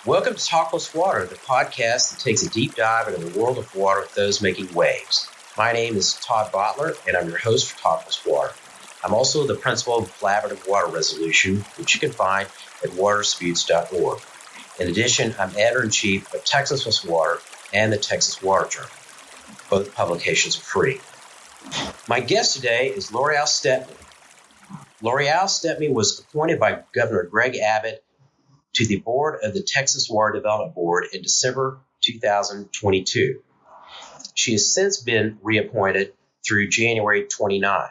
Welcome to Talk Water, the podcast that takes a deep dive into the world of water with those making waves. My name is Todd Bottler, and I'm your host for Talk Water. I'm also the principal of Collaborative Water Resolution, which you can find at waterdisputes.org. In addition, I'm editor-in-chief of Texas Water and the Texas Water Journal. Both publications are free. My guest today is L'Oreal Stepney. L'Oreal Stepney was appointed by Governor Greg Abbott to the board of the Texas Water Development Board in December 2022. She has since been reappointed through January 29.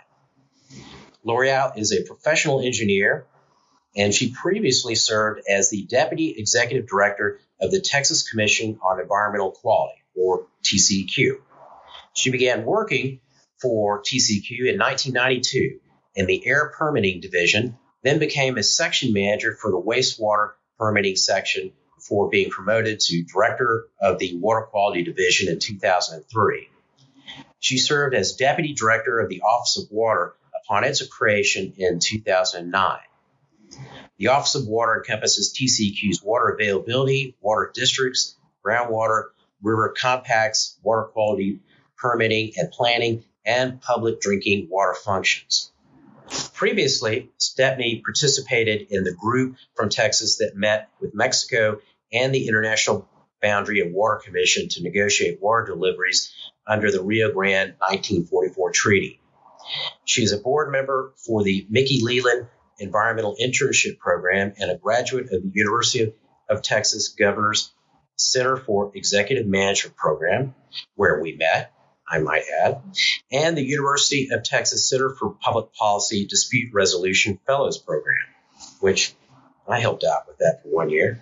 L'Oreal is a professional engineer, and she previously served as the Deputy Executive Director of the Texas Commission on Environmental Quality, or TCEQ. She began working for TCEQ in 1992 in the Air Permitting Division, then became a section manager for the Wastewater Permitting Section before being promoted to Director of the Water Quality Division in 2003. She served as Deputy Director of the Office of Water upon its creation in 2009. The Office of Water encompasses TCEQ's water availability, water districts, groundwater, river compacts, water quality permitting and planning, and public drinking water functions. Previously, Stepney participated in the group from Texas that met with Mexico and the International Boundary and Water Commission to negotiate water deliveries under the Rio Grande 1944 Treaty. She is a board member for the Mickey Leland Environmental Internship Program and a graduate of the University of Texas Governor's Center for Executive Management Program, where we met, I might add, and the University of Texas Center for Public Policy Dispute Resolution Fellows Program, which I helped out with that for 1 year.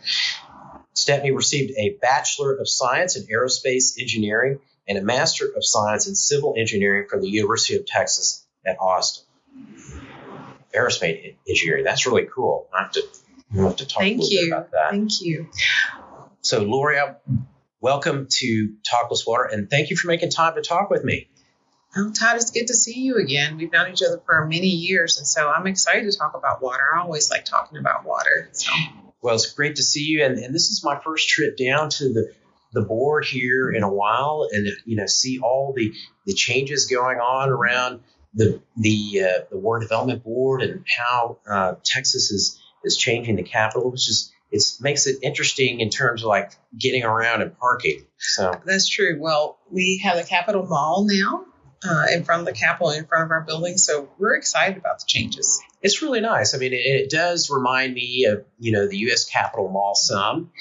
Stepney received a Bachelor of Science in Aerospace Engineering and a Master of Science in Civil Engineering from the University of Texas at Austin. Aerospace engineering, that's really cool. I have to talk a little bit about that. Thank you. So, L'Oreal, welcome to Talkless Water, and thank you for making time to talk with me. Oh, Todd, it's good to see you again. We've known each other for many years, and so I'm excited to talk about water. I always like talking about water. So. Well, it's great to see you, and this is my first trip down to the board here in a while, and see all the changes going on around the Water Development Board and how Texas is changing the capital, which is it makes it interesting in terms of like getting around and parking. So that's true. Well, we have the Capitol Mall now in front of the Capitol, in front of our building. So we're excited about the changes. It's really nice. I mean, it does remind me of, the U.S. Capitol Mall some,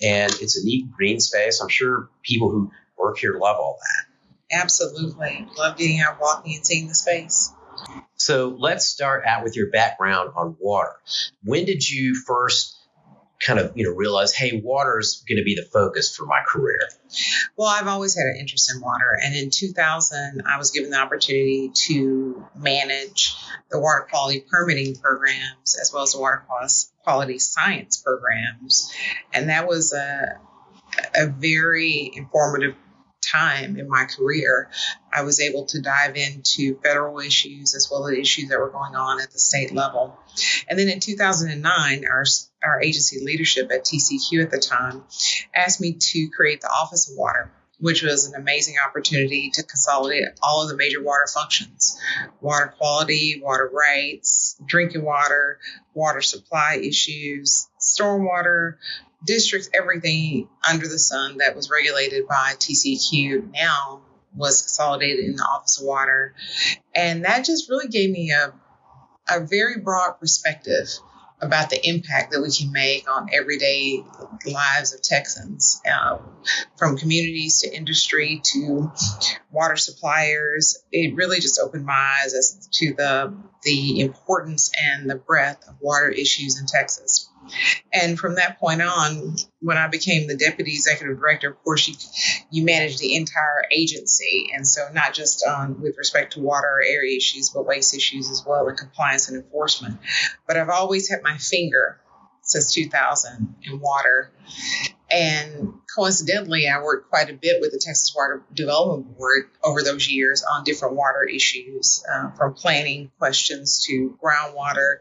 and it's a neat green space. I'm sure people who work here love all that. Absolutely. Love getting out walking and seeing the space. So let's start out with your background on water. When did you first kind of, realize, hey, water is going to be the focus for my career? Well, I've always had an interest in water. And in 2000, I was given the opportunity to manage the water quality permitting programs as well as the water quality science programs. And that was a very informative time in my career. I was able to dive into federal issues as well as issues that were going on at the state level. And then in 2009, our agency leadership at TCEQ at the time asked me to create the Office of Water, which was an amazing opportunity to consolidate all of the major water functions: water quality, water rights, drinking water, water supply issues, stormwater, districts, everything under the sun that was regulated by TCEQ now was consolidated in the Office of Water. And that just really gave me a very broad perspective about the impact that we can make on everyday lives of Texans, from communities to industry to water suppliers. It really just opened my eyes as to the importance and the breadth of water issues in Texas. And from that point on, when I became the Deputy Executive Director, of course, you manage the entire agency. And so not just with respect to water or area issues, but waste issues as well, and compliance and enforcement. But I've always had my finger since 2000 in water. And coincidentally, I worked quite a bit with the Texas Water Development Board over those years on different water issues, from planning questions to groundwater,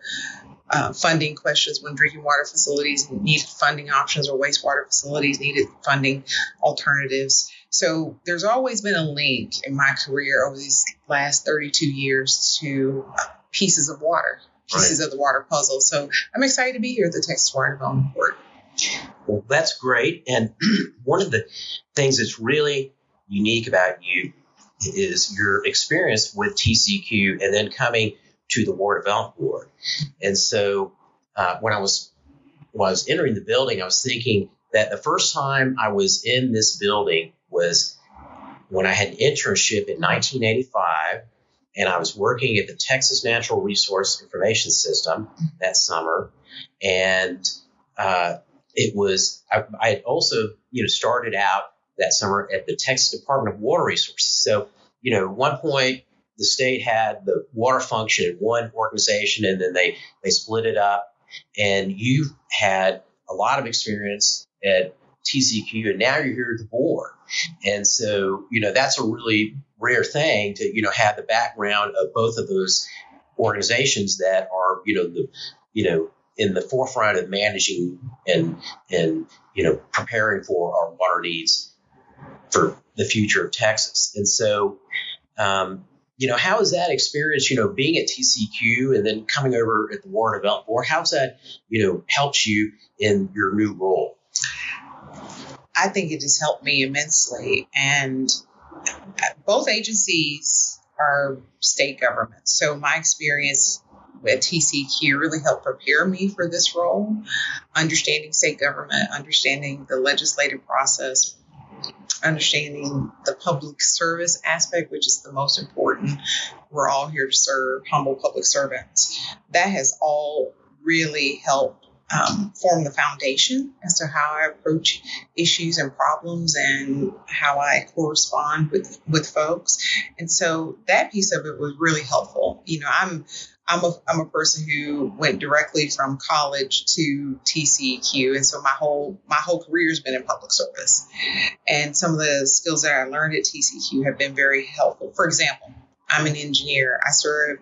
funding questions when drinking water facilities needed funding options or wastewater facilities needed funding alternatives. So there's always been a link in my career over these last 32 years to pieces of the water puzzle. So I'm excited to be here at the Texas Water Development Board. Well, that's great. And one of the things that's really unique about you is your experience with TCEQ and then coming to the Water Development Board. And so when I was entering the building, I was thinking that the first time I was in this building was when I had an internship in 1985, and I was working at the Texas Natural Resource Information System that summer. And it was, I had also, started out that summer at the Texas Department of Water Resources. So, at one point, the state had the water function in one organization, and then they split it up. And you've had a lot of experience at TCEQ, and now you're here at the board. And so, that's a really rare thing to, have the background of both of those organizations that are, in the forefront of managing and preparing for our water needs for the future of Texas. And so, how is that experience, being at TCEQ and then coming over at the Water Development Board? How's that, helped you in your new role? I think it has helped me immensely. And both agencies are state governments. So my experience at TCEQ really helped prepare me for this role, understanding state government, understanding the legislative process, understanding the public service aspect, which is the most important. We're all here to serve, humble public servants. That has all really helped form the foundation as to how I approach issues and problems and how I correspond with folks. And so that piece of it was really helpful. I'm a person who went directly from college to TCEQ, and so my whole career has been in public service. And some of the skills that I learned at TCEQ have been very helpful. For example, I'm an engineer. I serve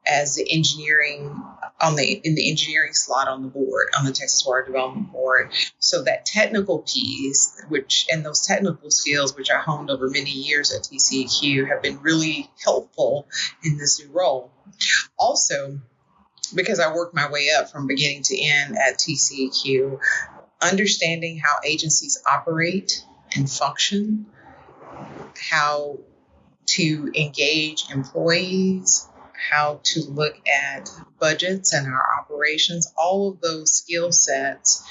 as the engineering in the engineering slot on the board, on the Texas Water Development Board. So that technical piece, and those technical skills, which I honed over many years at TCEQ, have been really helpful in this new role. Also, because I worked my way up from beginning to end at TCEQ, understanding how agencies operate and function, how to engage employees, how to look at budgets and our operations, all of those skill sets,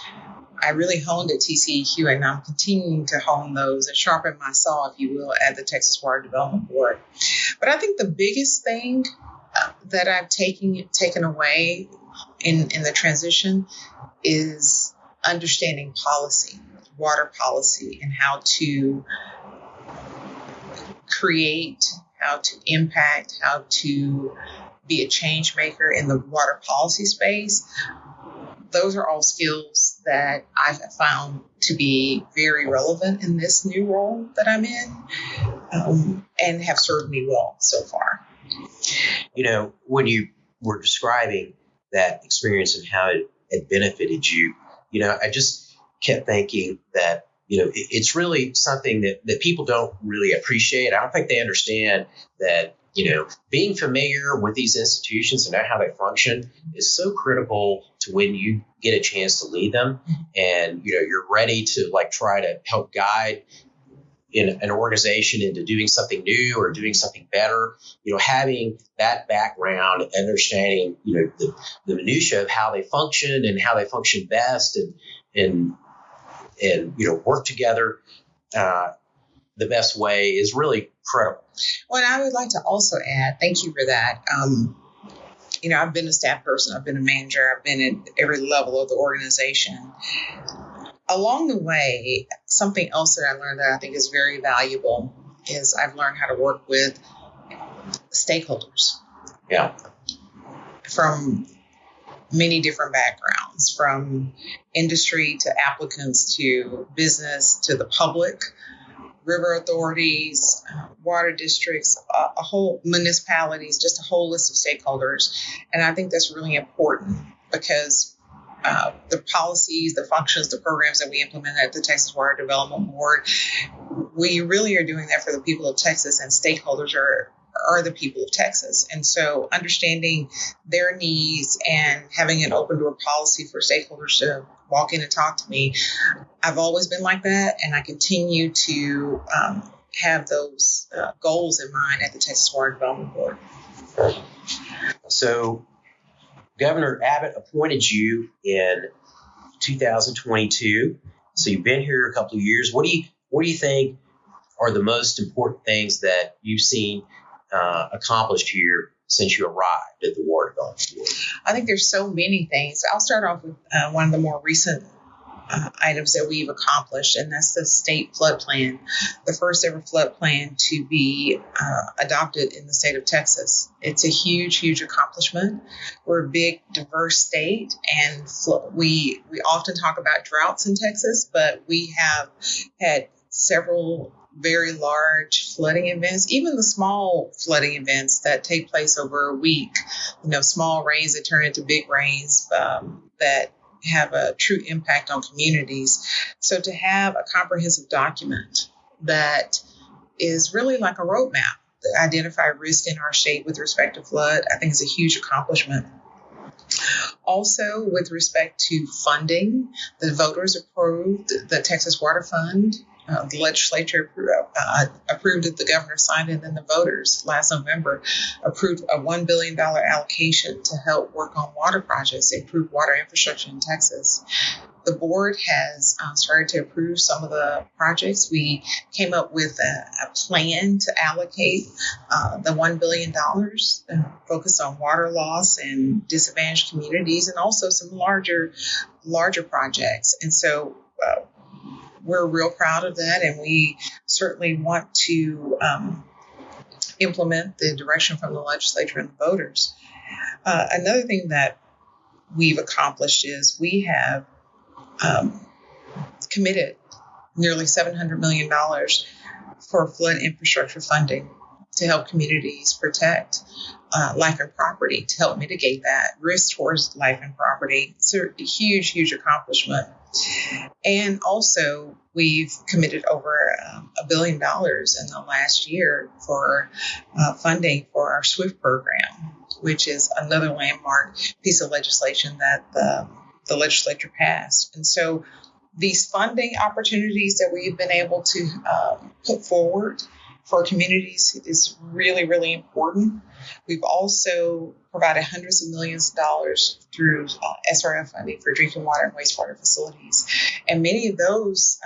I really honed at TCEQ, and I'm continuing to hone those and sharpen my saw, if you will, at the Texas Water Development Board. But I think the biggest thing that I've taken away in the transition is understanding policy, water policy, and how to create, how to impact, how to be a change maker in the water policy space. Those are all skills that I've found to be very relevant in this new role that I'm in, and have served me well so far. When you were describing that experience and how it had benefited you, I just kept thinking that, it's really something that people don't really appreciate. I don't think they understand that, being familiar with these institutions and know how they function is so critical to when you get a chance to lead them, and, you're ready to try to help guide in an organization into doing something new or doing something better. Having that background, understanding, the minutia of how they function and how they function best, and work together the best way is really critical. Well, and I would like to also add, thank you for that. I've been a staff person, I've been a manager, I've been at every level of the organization. Along the way, something else that I learned that I think is very valuable is I've learned how to work with stakeholders. Yeah. From many different backgrounds, from industry to applicants to business to the public, river authorities, water districts, a whole municipalities, just a whole list of stakeholders. And I think that's really important because the policies, the functions, the programs that we implement at the Texas Water Development Board, we really are doing that for the people of Texas, and stakeholders are the people of Texas. And so understanding their needs and having an open door policy for stakeholders to walk in and talk to me, I've always been like that, and I continue to have those goals in mind at the Texas Water Development Board. So Governor Abbott appointed you in 2022. So you've been here a couple of years. What do you think are the most important things that you've seen accomplished here since you arrived at the Water Development Board? I think there's so many things. I'll start off with one of the more recent items that we've accomplished, and that's the state flood plan, the first ever flood plan to be adopted in the state of Texas. It's a huge, huge accomplishment. We're a big, diverse state, and we often talk about droughts in Texas, but we have had several very large flooding events, even the small flooding events that take place over a week, small rains that turn into big rains that have a true impact on communities. So to have a comprehensive document that is really like a roadmap to identify risk in our state with respect to flood, I think is a huge accomplishment. Also, with respect to funding, the voters approved the Texas Water Fund. The legislature approved it, the governor signed it, and then the voters last November approved a $1 billion allocation to help work on water projects, improve water infrastructure in Texas. The board has started to approve some of the projects. We came up with a plan to allocate the $1 billion focused on water loss and disadvantaged communities, and also some larger projects. And so we're real proud of that, and we certainly want to implement the direction from the legislature and the voters. Another thing that we've accomplished is we have committed nearly $700 million for flood infrastructure funding to help communities protect life and property, to help mitigate that risk towards life and property. It's a huge, huge accomplishment. And also, we've committed over $1 billion in the last year for funding for our SWIFT program, which is another landmark piece of legislation that the legislature passed. And so these funding opportunities that we've been able to put forward for communities is really, really important. We've also provided hundreds of millions of dollars through SRF funding for drinking water and wastewater facilities. And many of those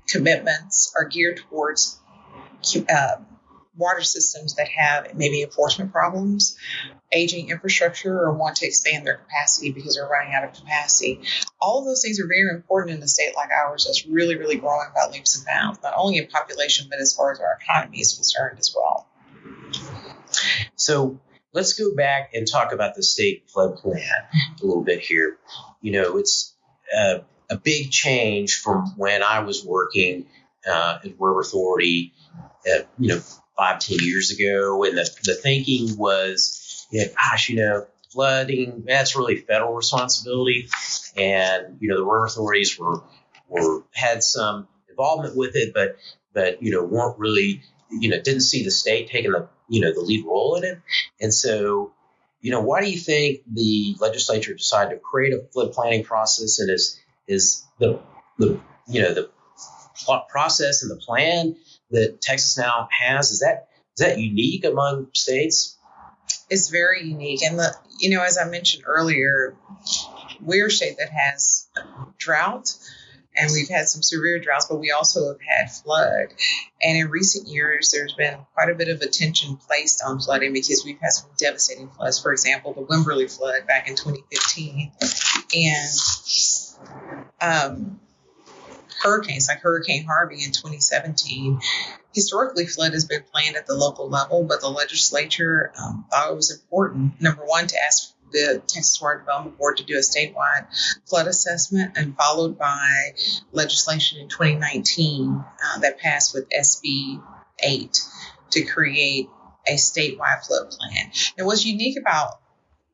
commitments are geared towards water systems that have maybe enforcement problems, aging infrastructure, or want to expand their capacity because they're running out of capacity. All of those things are very important in a state like ours that's really, really growing by leaps and bounds, not only in population, but as far as our economy is concerned as well. So let's go back and talk about the state flood plan a little bit here. It's a big change from when I was working at River Authority, 5-10 years ago, and the thinking was, flooding, that's really federal responsibility, and the river authorities had some involvement with it, but weren't really, didn't see the state taking the lead role in it. And so, why do you think the legislature decided to create a flood planning process, and is the process and the plan that Texas now has, is that unique among states? It's very unique. And as I mentioned earlier, we're a state that has drought, and we've had some severe droughts, but we also have had flood. And in recent years, there's been quite a bit of attention placed on flooding because we've had some devastating floods. For example, the Wimberley flood back in 2015, and hurricanes like Hurricane Harvey in 2017. Historically, flood has been planned at the local level, but the legislature thought it was important, number one, to ask the Texas Water Development Board to do a statewide flood assessment, and followed by legislation in 2019 that passed with SB 8 to create a statewide flood plan. And what's unique about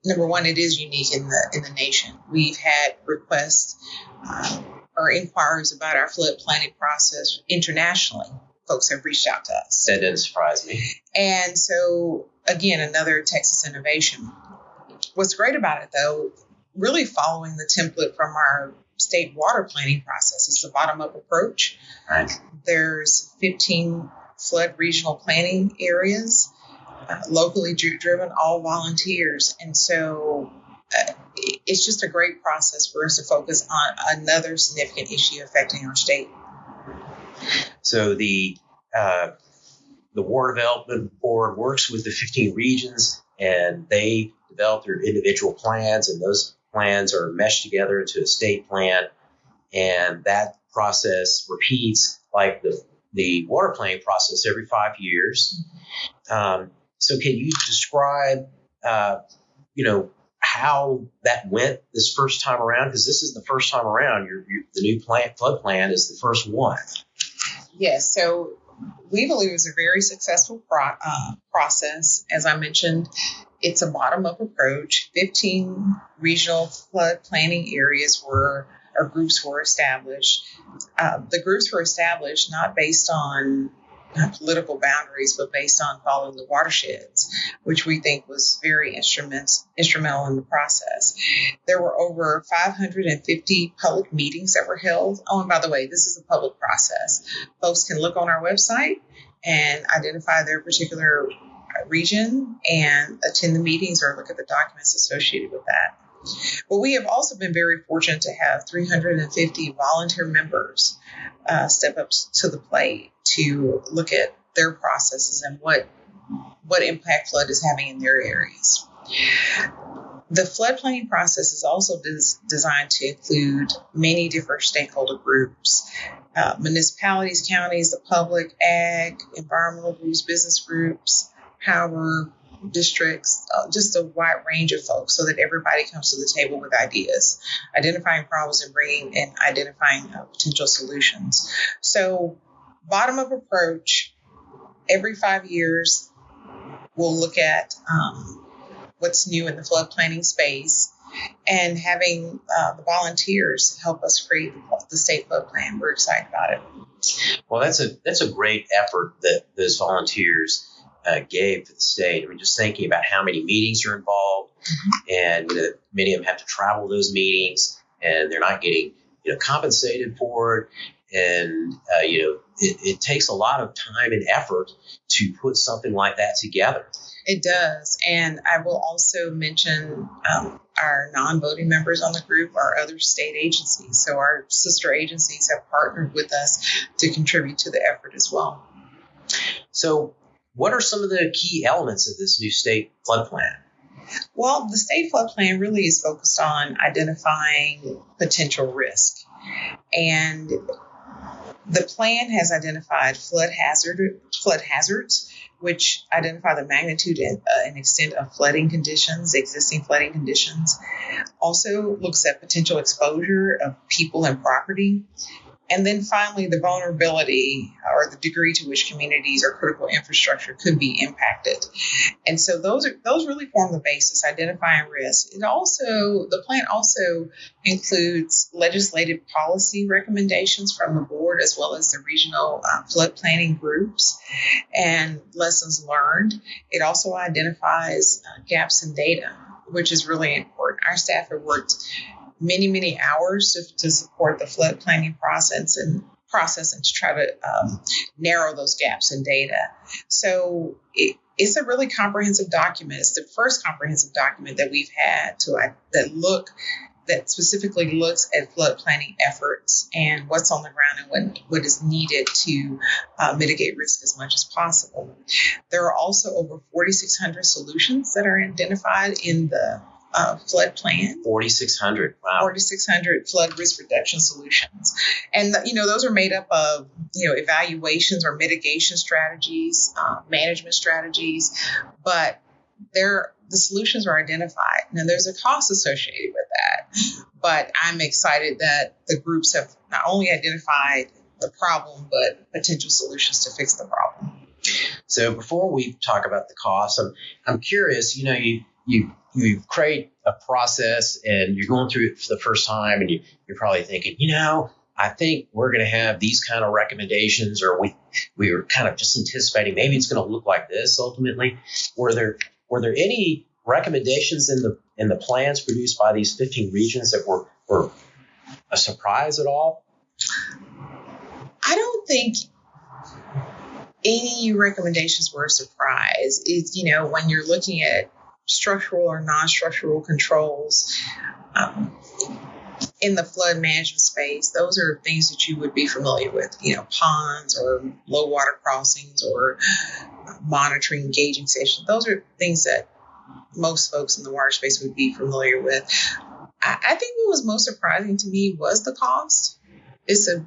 number one, it is unique in the nation. We've had requests or inquiries about our flood planning process internationally. Folks have reached out to us. That didn't surprise me. And so, again, another Texas innovation. What's great about it, though, really following the template from our state water planning process. It's a bottom-up approach. Right. There's 15 flood regional planning areas, locally driven, all volunteers. And so it's just a great process for us to focus on another significant issue affecting our state. So the Water Development Board works with the 15 regions, and they develop their individual plans, and those plans are meshed together into a state plan, and that process repeats like the water planning process every 5 years. So can you describe, how that went this first time around? Because this is the first time around. The new flood plan is the first one. Yes. So we believe it was a very successful process. As I mentioned, it's a bottom-up approach. 15 regional flood planning areas groups were established. The groups were established not based on political boundaries, but based on following the watersheds, which we think was very instrumental in the process. There were over 550 public meetings that were held. Oh, and by the way, this is a public process. Folks can look on our website and identify their particular region and attend the meetings or look at the documents associated with that. But we have also been very fortunate to have 350 volunteer members step up to the plate to look at their processes and what impact flood is having in their areas. The flood planning process is also designed to include many different stakeholder groups, municipalities, counties, the public, ag, environmental groups, business groups, power, districts, just a wide range of folks so that everybody comes to the table with ideas, identifying problems and identifying potential solutions. So bottom-up approach, every 5 years, we'll look at what's new in the flood planning space and having the volunteers help us create the state flood plan. We're excited about it. Well, that's a great effort that those volunteers gave to the state. I mean, just thinking about how many meetings are involved, and many of them have to travel those meetings, and they're not getting compensated for it, and it takes a lot of time and effort to put something like that together. It does, and I will also mention our non-voting members on the group are other state agencies. So our sister agencies have partnered with us to contribute to the effort as well. So what are some of the key elements of this new state flood plan? Well, the state flood plan really is focused on identifying potential risk. And the plan has identified flood hazards, which identify the magnitude and extent of flooding conditions, existing flooding conditions. Also looks at potential exposure of people and property. And then finally, the vulnerability or the degree to which communities or critical infrastructure could be impacted. And so those really form the basis, identifying risk. The plan also includes legislative policy recommendations from the board as well as the regional flood planning groups and lessons learned. It also identifies gaps in data, which is really important. Our staff have worked many hours to support the flood planning process and to try to narrow those gaps in data. So it's a really comprehensive document. It's the first comprehensive document that we've had that specifically looks at flood planning efforts and what's on the ground and what is needed to mitigate risk as much as possible. There are also over 4,600 solutions that are identified in the flood plan. 4,600. Wow. 4,600 flood risk reduction solutions. And, those are made up of, evaluations or mitigation strategies, management strategies, but the solutions are identified. Now, there's a cost associated with that, but I'm excited that the groups have not only identified the problem, but potential solutions to fix the problem. So before we talk about the cost, I'm curious, you you create a process and you're going through it for the first time, and you're probably thinking, I think we're going to have these kind of recommendations, or we were kind of just anticipating maybe it's going to look like this ultimately. Were there any recommendations in the plans produced by these 15 regions that were a surprise at all? I don't think any recommendations were a surprise. It's, when you're looking at structural or non-structural controls in the flood management space, those are things that you would be familiar with, ponds or low water crossings or monitoring gauging stations. Those are things that most folks in the water space would be familiar with. I think what was most surprising to me was the cost. It's a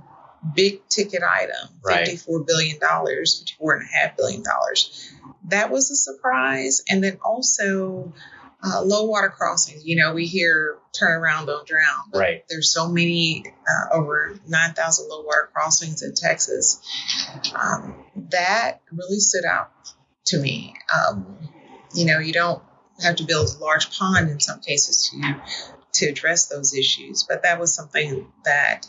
big ticket item, right. $54 billion, $54.5 billion. That was a surprise. And then also low water crossings. We hear turn around, don't drown. But right. There's so many, over 9,000 low water crossings in Texas. That really stood out to me. You don't have to build a large pond in some cases to address those issues. But that was something that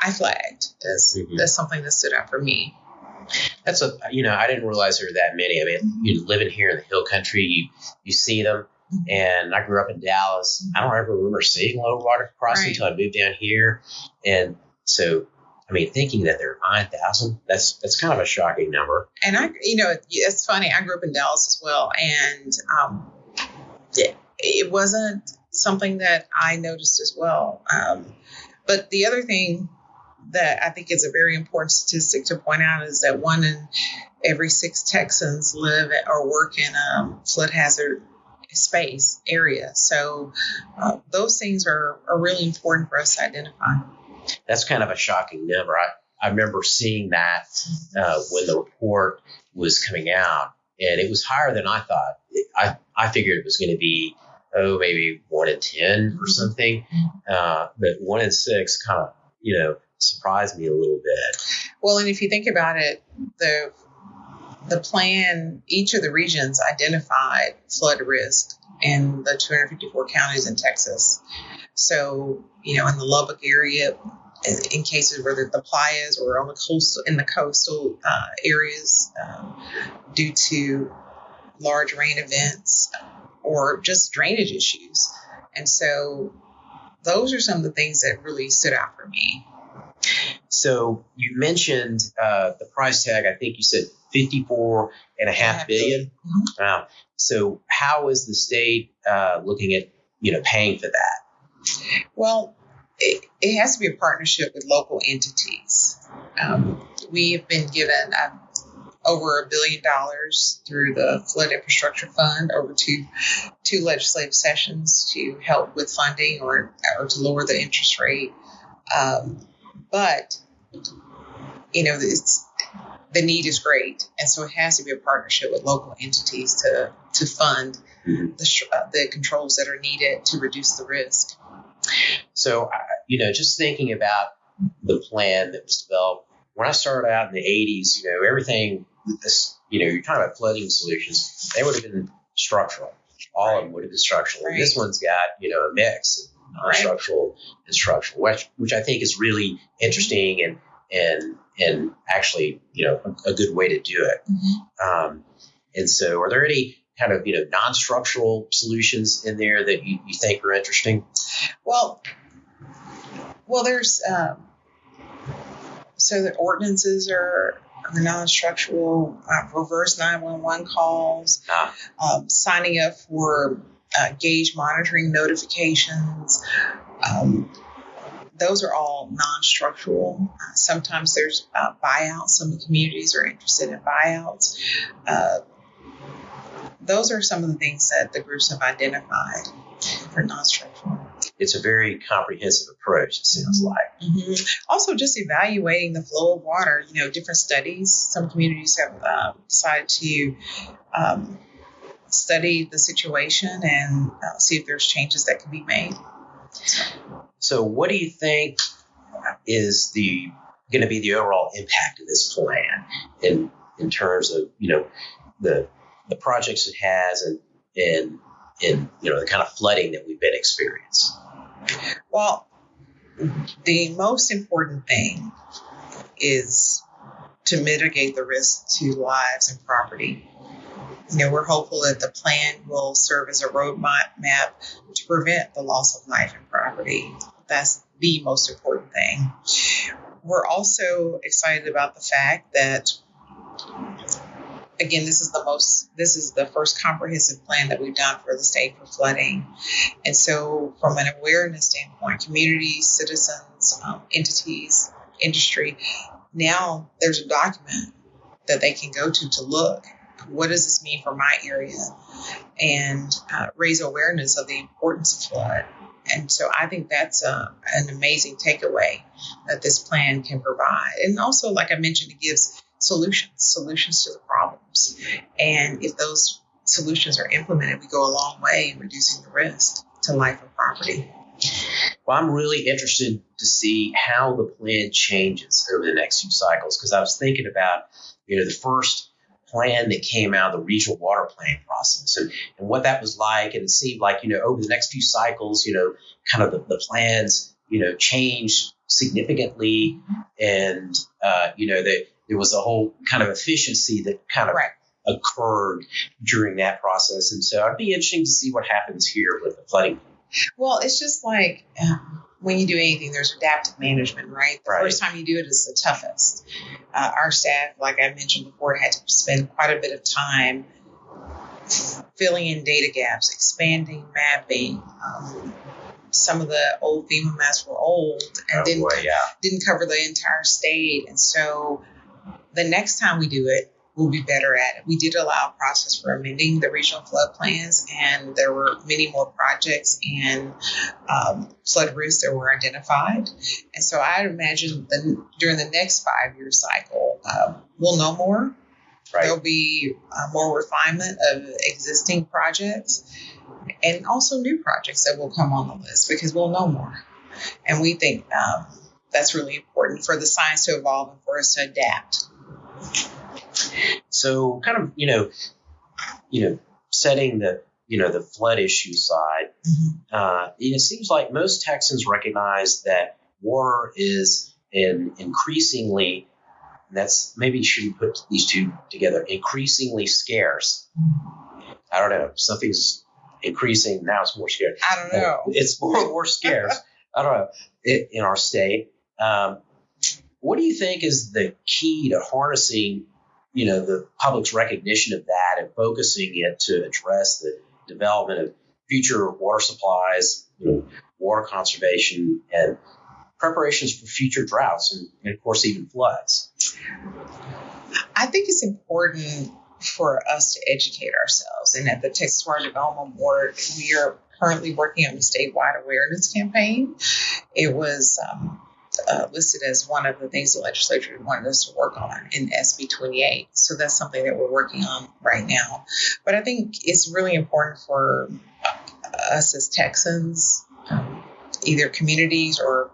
I flagged as something that stood out for me. That's I didn't realize there were that many. I mean, you living here in the Hill Country, you see them. And I grew up in Dallas. I don't ever remember seeing low water crossing until I moved down here. And so, thinking that there are 9,000, that's kind of a shocking number. And it's funny. I grew up in Dallas as well. And it wasn't something that I noticed as well. But the other thing that I think is a very important statistic to point out is that 1 in every 6 Texans live or work in a flood hazard space area. So those things are really important for us to identify. That's kind of a shocking number. I remember seeing that when the report was coming out, and it was higher than I thought. I figured it was going to be, maybe 1 in 10 or something. But 1 in 6 kind of, surprised me a little bit. Well, and if you think about it, the plan, each of the regions identified flood risk in the 254 counties in Texas. So, in the Lubbock area, in cases where the playas or on the coastal areas due to large rain events or just drainage issues. And so those are some of the things that really stood out for me. So you mentioned the price tag. I think you said $54.5 billion. Mm-hmm. Wow. So how is the state looking at paying for that? Well, it has to be a partnership with local entities. We have been given over $1 billion through the Flood Infrastructure Fund over two legislative sessions to help with funding or to lower the interest rate. But the need is great, and so it has to be a partnership with local entities to fund the controls that are needed to reduce the risk. So, just thinking about the plan that was developed when I started out in the 80s, everything this, you're talking about flooding solutions, they would have been structural. All of them would have been structural. Right. And this one's got, a mix of non-structural and structural, which I think is really interesting and actually, a good way to do it. Mm-hmm. And so are there any kind of, non-structural solutions in there that you think are interesting? Well, there's, so the ordinances are non-structural, reverse 911 calls, signing up for gauge monitoring notifications. Those are all non-structural. Sometimes there's buyouts. Some communities are interested in buyouts. Those are some of the things that the groups have identified for non-structural. It's a very comprehensive approach, it sounds like. Mm-hmm. Also, just evaluating the flow of water. Different studies. Some communities have decided to study the situation and see if there's changes that can be made. So what do you think is going to be the overall impact of this plan in terms of, the projects it has and the kind of flooding that we've been experiencing? Well, the most important thing is to mitigate the risk to lives and property. We're hopeful that the plan will serve as a roadmap to prevent the loss of life and property. That's the most important thing. We're also excited about the fact that, again, this is the first comprehensive plan that we've done for the state for flooding. And so from an awareness standpoint, communities, citizens, entities, industry, now there's a document that they can go to look. What does this mean for my area? And raise awareness of the importance of flood. And so I think that's an amazing takeaway that this plan can provide. And also, like I mentioned, it gives solutions to the problems. And if those solutions are implemented, we go a long way in reducing the risk to life and property. Well, I'm really interested to see how the plan changes over the next few cycles, because I was thinking about, the first plan that came out of the regional water plan process and what that was like. And it seemed like, over the next few cycles, kind of the plans, changed significantly. And, there was a whole kind of efficiency that kind of occurred during that process. And so I'd be interesting to see what happens here with the flooding. Well, it's just like when you do anything, there's adaptive management, right? The first time you do it is the toughest. Our staff, like I mentioned before, had to spend quite a bit of time filling in data gaps, expanding mapping. Some of the old FEMA maps were old and didn't cover the entire state. And so the next time we do it, we'll be better at it. We did allow a process for amending the regional flood plans, and there were many more projects and flood risks that were identified. And so I imagine during the next 5-year cycle, we'll know more. There'll be more refinement of existing projects and also new projects that will come on the list because we'll know more. And we think that's really important for the science to evolve and for us to adapt. So kind of, setting the flood issue aside, it seems like most Texans recognize that water is increasingly, that's maybe you shouldn't put these two together, increasingly scarce. I don't know. Something's increasing. Now it's more scarce. I don't know. It's more scarce. I don't know. In our state. What do you think is the key to harnessing, the public's recognition of that and focusing it to address the development of future water supplies, water conservation, and preparations for future droughts and of course, even floods? I think it's important for us to educate ourselves. And at the Texas Water Development Board, we are currently working on a statewide awareness campaign. It was listed as one of the things the legislature wanted us to work on in SB 28. So that's something that we're working on right now. But I think it's really important for us as Texans, either communities or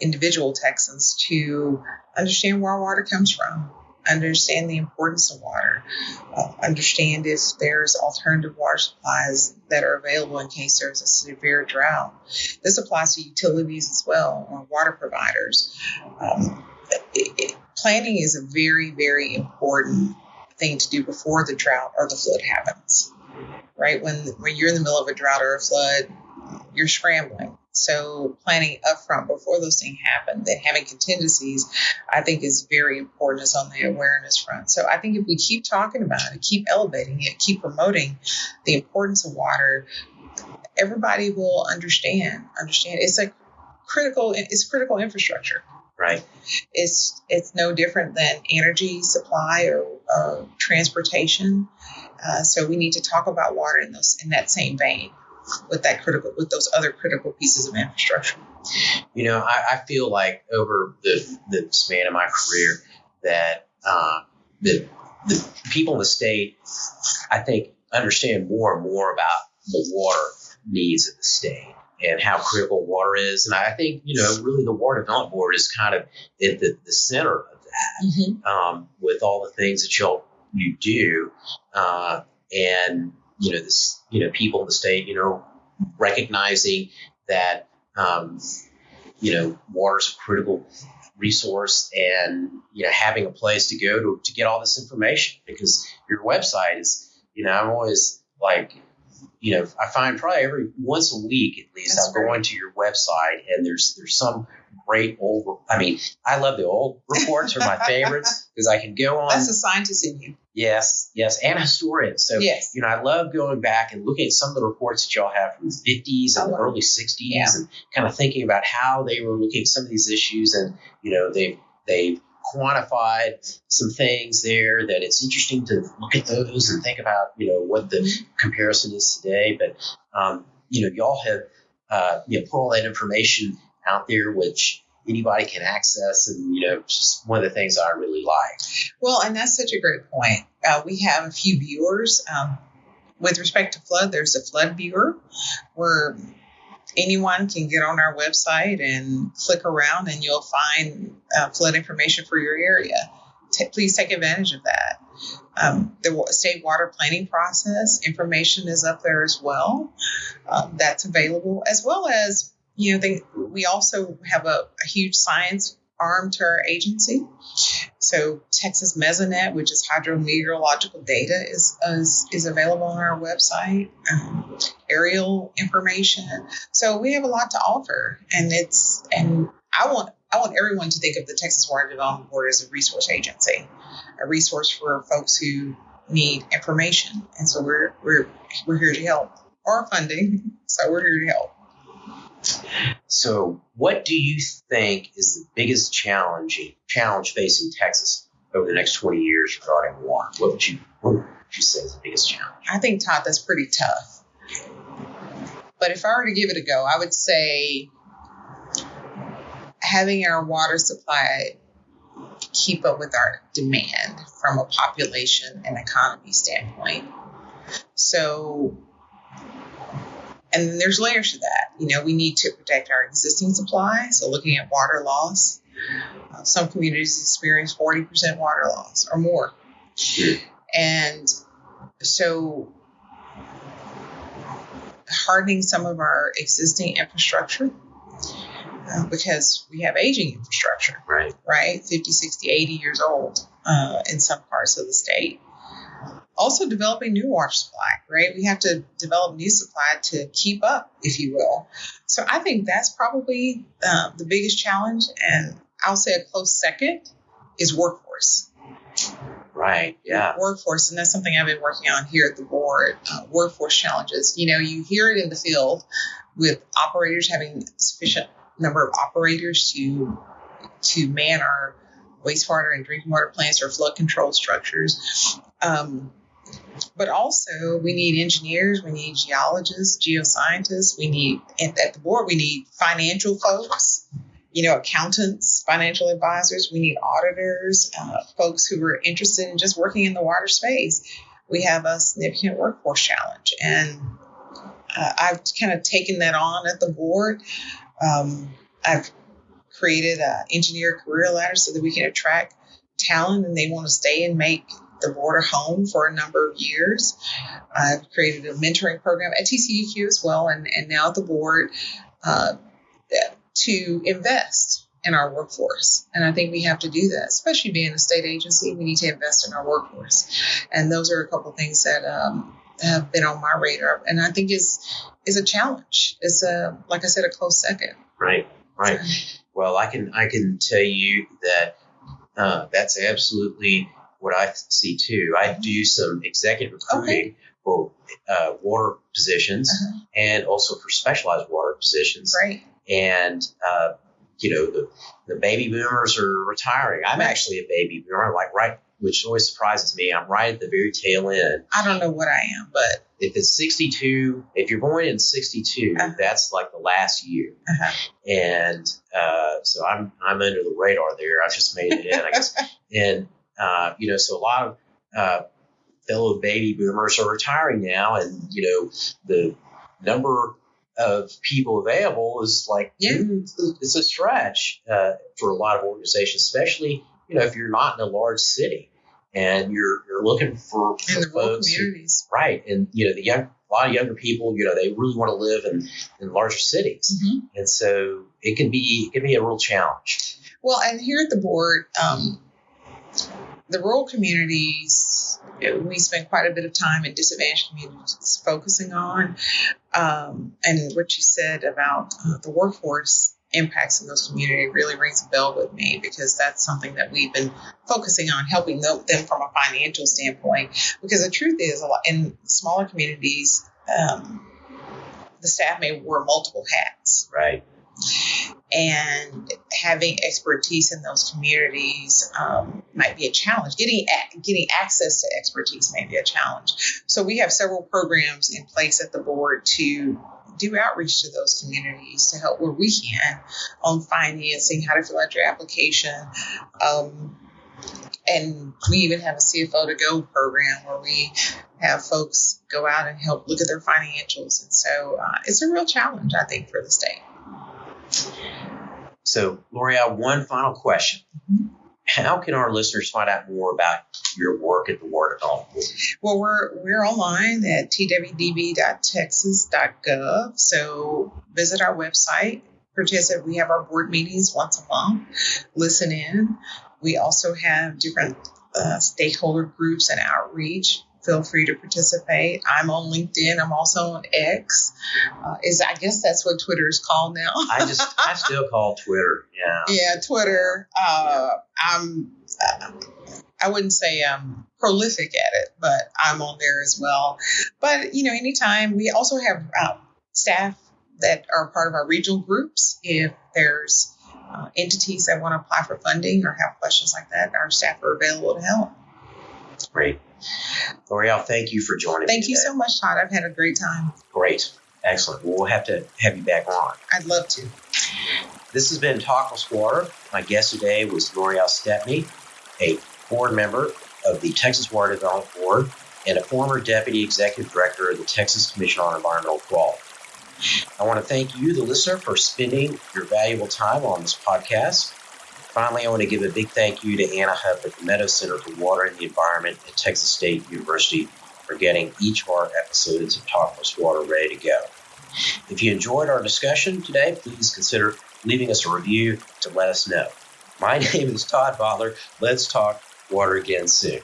individual Texans, to understand where our water comes from, understand the importance of water, understand if there's alternative water supplies that are available in case there's a severe drought. This applies to utilities as well, or water providers. Planning is a very, very important thing to do before the drought or the flood happens, right? When you're in the middle of a drought or a flood, you're scrambling. So planning upfront before those things happen, then having contingencies, I think is very important. Is on the awareness front. So I think if we keep talking about it, keep elevating it, keep promoting the importance of water, everybody will understand. It's like critical infrastructure. Right. It's no different than energy supply or transportation. So we need to talk about water in that same vein. With those other critical pieces of infrastructure. I feel like over the span of my career that the people in the state, I think, understand more and more about the water needs of the state and how critical water is. And I think, really the Water Development Board is kind of at the center of that, with all the things that you do. And this, people in the state, recognizing that, water's a critical resource, and, having a place to go to get all this information, because your website is, I'm always like, I find probably every once a week at least, I'm going to your website, and there's some great old. I mean, I love the old reports; are my favorites, because I can go on. That's a scientist in you. Yes, and a historian. So, yes. I love going back and looking at some of the reports that y'all have from the 50s and the early 60s, and kind of thinking about how they were looking at some of these issues, and they've quantified some things there that it's interesting to look at those and think about, what the comparison is today. But, y'all have, put all that information out there, which anybody can access. And, just one of the things I really like. Well, and that's such a great point. We have a few viewers. With respect to flood, there's a flood viewer where anyone can get on our website and click around, and you'll find flood information for your area. Please take advantage of that. The state water planning process information is up there as well. That's available, as well as, we also have a huge science arm to our agency. So Texas Mesonet, which is hydrometeorological data, is available on our website. Aerial information. So we have a lot to offer, and I want everyone to think of the Texas Water Development Board as a resource agency, a resource for folks who need information, and so we're here to help, or funding. So we're here to help. So, what do you think is the biggest challenge facing Texas over the next 20 years regarding water? What would you say is the biggest challenge? I think, Todd, that's pretty tough. But if I were to give it a go, I would say having our water supply keep up with our demand from a population and economy standpoint. So, and then there's layers to that. We need to protect our existing supply. So looking at water loss, some communities experience 40% water loss or more. And so hardening some of our existing infrastructure, because we have aging infrastructure, right? 50, 60, 80 years old in some parts of the state. Also developing new water supply, right? We have to develop new supply to keep up, if you will. So I think that's probably the biggest challenge. And I'll say a close second is workforce. Right, yeah. Workforce, and that's something I've been working on here at the board, workforce challenges. You hear it in the field with operators having sufficient number of operators to man our wastewater and drinking water plants or flood control structures. But also we need engineers, we need geologists, geoscientists, at the board, we need financial folks, accountants, financial advisors, we need auditors, folks who are interested in just working in the water space. We have a significant workforce challenge, and I've kind of taken that on at the board. I've created an engineer career ladder so that we can attract talent and they want to stay and make the board a home for a number of years. I've created a mentoring program at TCEQ as well, and now at the board to invest in our workforce. And I think we have to do that, especially being a state agency. We need to invest in our workforce. And those are a couple of things that have been on my radar, and I think is a challenge. It's like I said, a close second. Right. Well, I can tell you that that's absolutely what I see too. I do some executive recruiting for water positions and also for specialized water positions. Right. And the baby boomers are retiring. I'm actually a baby boomer, which always surprises me. I'm right at the very tail end. I don't know what I am, but if it's 62, if you're born in 62, that's like the last year. And so I'm under the radar there. I just made it in, I guess. And so a lot of fellow baby boomers are retiring now, and the number of people available is it's a stretch for a lot of organizations, especially if you're not in a large city. and you're looking for in the rural folks communities. Right. And, a lot of younger people, they really want to live in larger cities. Mm-hmm. And so it can be a real challenge. Well, and here at the board, the rural communities, we spend quite a bit of time in disadvantaged communities focusing on, and what you said about the workforce impacts in those communities really rings a bell with me, because that's something that we've been focusing on, helping them from a financial standpoint. Because the truth is, a lot in smaller communities, the staff may wear multiple hats. Right. And having expertise in those communities might be a challenge. Getting access to expertise may be a challenge. So we have several programs in place at the board to do outreach to those communities to help where we can on financing, how to fill out your application. And we even have a CFO to Go program where we have folks go out and help look at their financials. And so it's a real challenge, I think, for the state. So, L'Oreal, one final question. Mm-hmm. How can our listeners find out more about your work at the Water Development Board? Well, we're online at twdb.texas.gov. So visit our website. We have our board meetings once a month. Listen in. We also have different stakeholder groups and outreach. Feel free to participate. I'm on LinkedIn. I'm also on X. I guess that's what Twitter is called now. I still call Twitter. Yeah. Yeah, Twitter. I wouldn't say I'm prolific at it, but I'm on there as well. But anytime, we also have staff that are part of our regional groups. If there's entities that want to apply for funding or have questions like that, our staff are available to help. Great. L'Oreal, thank you for joining me. Thank you so much, Todd. I've had a great time. Great. Excellent. Well, we'll have to have you back on. I'd love to. This has been Talk with Water. My guest today was L'Oreal Stepney, a board member of the Texas Water Development Board and a former Deputy Executive Director of the Texas Commission on Environmental Quality. I want to thank you, the listener, for spending your valuable time on this podcast. Finally, I want to give a big thank you to Anna Hupp at the Meadow Center for Water and the Environment at Texas State University for getting each of our episodes of Talk with Water ready to go. If you enjoyed our discussion today, please consider leaving us a review to let us know. My name is Todd Bottler. Let's talk water again soon.